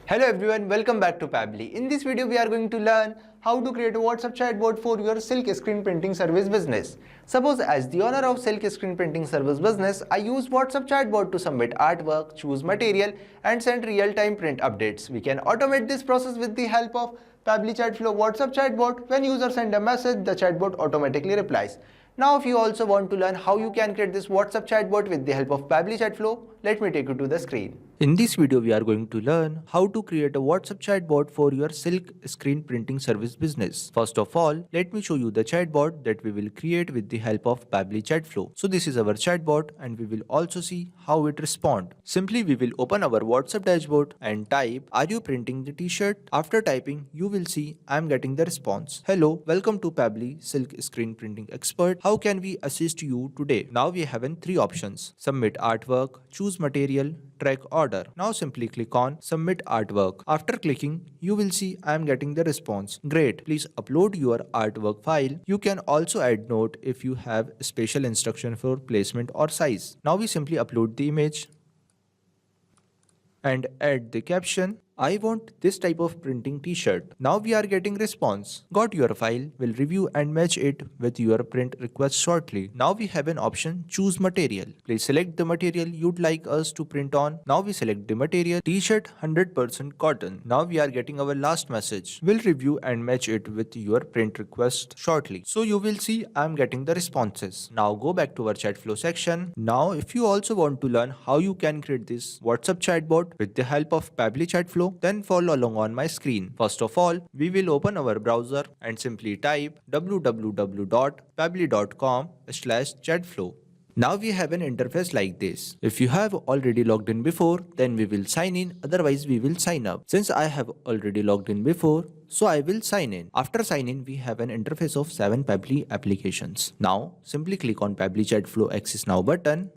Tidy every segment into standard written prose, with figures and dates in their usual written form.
Hello everyone, welcome back to Pabbly. In this video, we are going to learn how to create a WhatsApp chatbot for your silk screen printing service business. Suppose as the owner of silk screen printing service business, I use WhatsApp chatbot to submit artwork, choose material and send real-time print updates. We can automate this process with the help of Pabbly Chatflow WhatsApp chatbot. When user send a message, the chatbot automatically replies. Now if you also want to learn how you can create this WhatsApp chatbot with the help of Pabbly Chatflow, let me take you to the screen. In this video, we are going to learn how to create a WhatsApp chatbot for your silk screen printing service business. First of all, let me show you the chatbot that we will create with the help of Pabbly Chatflow. So this is our chatbot and we will also see how it responds. Simply we will open our WhatsApp dashboard and type, "Are you printing the t-shirt?" After typing, you will see I am getting the response. "Hello, welcome to Pabbly Silk Screen Printing Expert. How can we assist you today?" Now we have three options: submit artwork, choose material, track order. Now simply click on submit artwork. After clicking, you will see I am getting the response. Great, please upload your artwork file. You can also add note if you have special instruction for placement or size. Now we simply upload the image and add the caption, "I want this type of printing t-shirt." Now we are getting response. Got your file, will review and match it with your print request shortly. Now we have an option, choose material. Please select the material you'd like us to print on. Now we select the material, t-shirt 100% cotton. Now we are getting our last message. Will review and match it with your print request shortly. So you will see I'm getting the responses. Now go back to our Chatflow section. Now if you also want to learn how you can create this WhatsApp chatbot with the help of Pabbly Chatflow, then follow along on my screen. First of all, we will open our browser and simply type www.pabbly.com/chatflow. Now we have an interface like this. If you have already logged in before, then we will sign in, otherwise we will sign up. Since I have already logged in before, so I will sign in. After sign in, we have an interface of 7 Pabbly applications. Now simply click on Pabbly Chatflow Access Now button.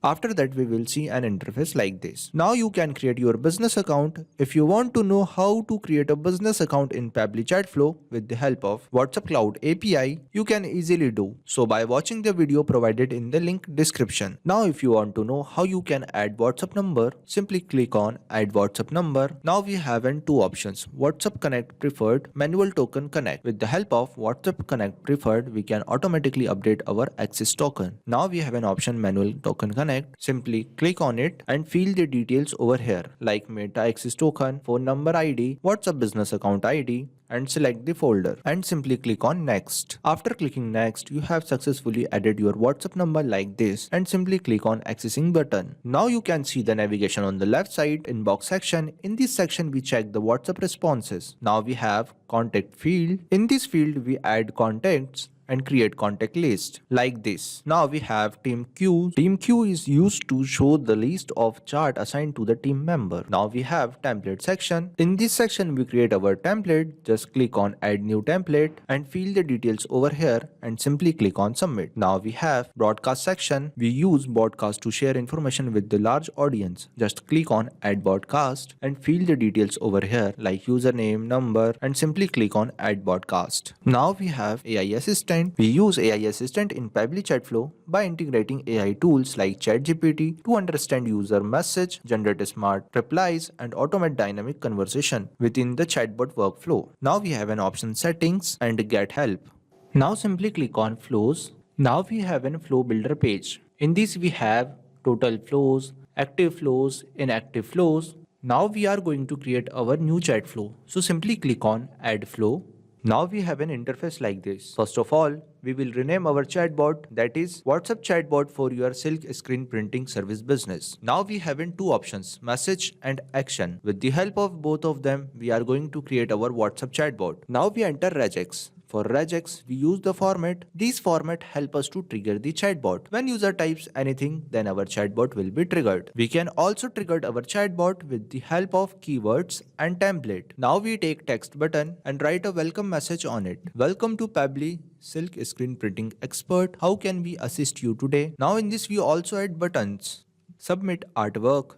After that, we will see an interface like this. Now you can create your business account. If you want to know how to create a business account in Pabbly Chatflow with the help of WhatsApp Cloud API, you can easily do so by watching the video provided in the link description. Now if you want to know how you can add WhatsApp number, simply click on add WhatsApp number. Now we have two options, WhatsApp Connect Preferred, Manual Token Connect. With the help of WhatsApp Connect Preferred, we can automatically update our access token. Now we have an option, Manual Token Connect. Simply click on it and fill the details over here like Meta Access Token, phone number ID, WhatsApp Business Account ID, and select the folder and simply click on next. After clicking next, you have successfully added your WhatsApp number like this and simply click on accessing button. Now you can see the navigation on the left side inbox section. In this section, we check the WhatsApp responses. Now we have contact field. In this field, we add contacts and create contact list like this. Now we have team queue. Team queue is used to show the list of chart assigned to the team member. Now we have template section. In this section we create our template. Just click on add new template and fill the details over here and simply click on submit. Now we have broadcast section. We use broadcast to share information with the large audience. Just click on add broadcast and fill the details over here like username, number, and simply click on add broadcast. Now we have AI assistant. We use AI Assistant in Pabbly Chatflow by integrating AI tools like ChatGPT to understand user message, generate smart replies, and automate dynamic conversation within the chatbot workflow. Now we have an option settings and get help. Now simply click on flows. Now we have a flow builder page. In this we have total flows, active flows, inactive flows. Now we are going to create our new chat flow. So simply click on add flow. Now we have an interface like this. First of all, we will rename our chatbot, that is WhatsApp chatbot for your silk screen printing service business. Now we have two options, message and action. With the help of both of them, we are going to create our WhatsApp chatbot. Now we enter regex. For regex, we use the format. These format help us to trigger the chatbot. When user types anything, then our chatbot will be triggered. We can also trigger our chatbot with the help of keywords and template. Now we take text button and write a welcome message on it. Welcome to Pabbly Silk Screen Printing Expert. How can we assist you today? Now in this we also add buttons. Submit artwork,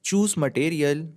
choose material,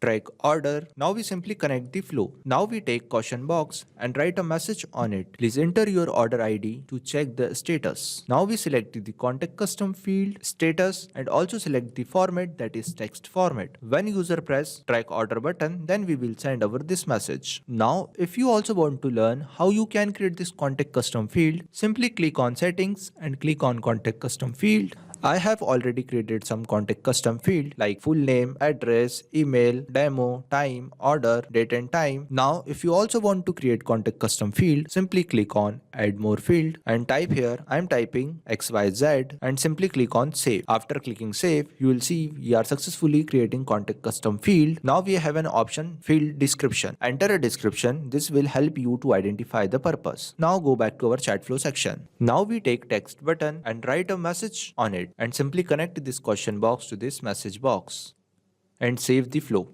track order. Now we simply connect the flow. Now we take question box and write a message on it. Please enter your order ID to check the status. Now we select the contact custom field, status, and also select the format, that is text format. When user press track order button, then we will send over this message. Now if you also want to learn how you can create this contact custom field, simply click on settings and click on contact custom field. I have already created some contact custom field like full name, address, email, demo, time, order, date and time. Now if you also want to create contact custom field, simply click on add more field and type here I am typing XYZ and simply click on save. After clicking save, you will see we are successfully creating contact custom field. Now we have an option field description. Enter a description. This will help you to identify the purpose. Now go back to our Chatflow section. Now we take text button and write a message on it and simply connect this question box to this message box and save the flow.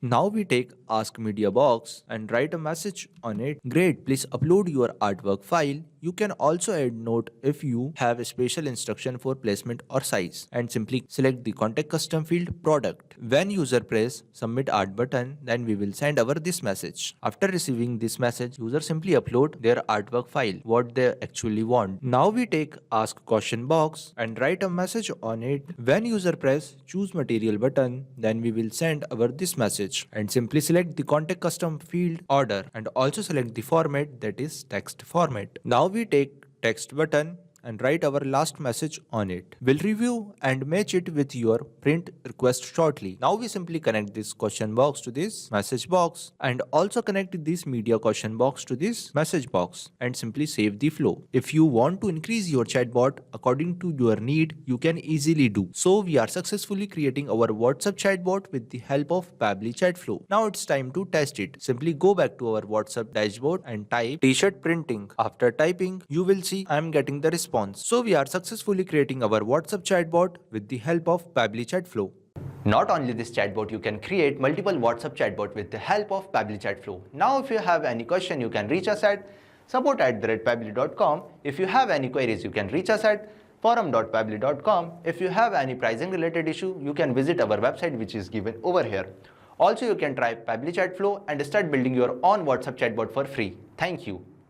Now we take ask media box and write a message on it. Great, please upload your artwork file. You can also add note if you have a special instruction for placement or size and simply select the contact custom field product. When user press submit art button, then we will send over this message. After receiving this message, user simply upload their artwork file, what they actually want. Now we take ask question box and write a message on it. When user press choose material button, then we will send over this message and simply select the contact custom field order and also select the format, that is text format. Now we take text button and write our last message on it. We'll review and match it with your print request shortly. Now we simply connect this question box to this message box and also connect this media question box to this message box and simply save the flow. If you want to increase your chatbot according to your need, you can easily do. So we are successfully creating our WhatsApp chatbot with the help of Pabbly Chatflow. Now it's time to test it. Simply go back to our WhatsApp dashboard and type t-shirt printing. After typing, you will see I am getting the response. So we are successfully creating our WhatsApp chatbot with the help of Pabbly Chatflow. Not only this chatbot, you can create multiple WhatsApp chatbot with the help of Pabbly Chatflow. Now if you have any question, you can reach us at support@pabbly.com. If you have any queries, you can reach us at forum.pabbly.com. If you have any pricing related issue, you can visit our website which is given over here. Also, you can try Pabbly Chatflow and start building your own WhatsApp chatbot for free. Thank you.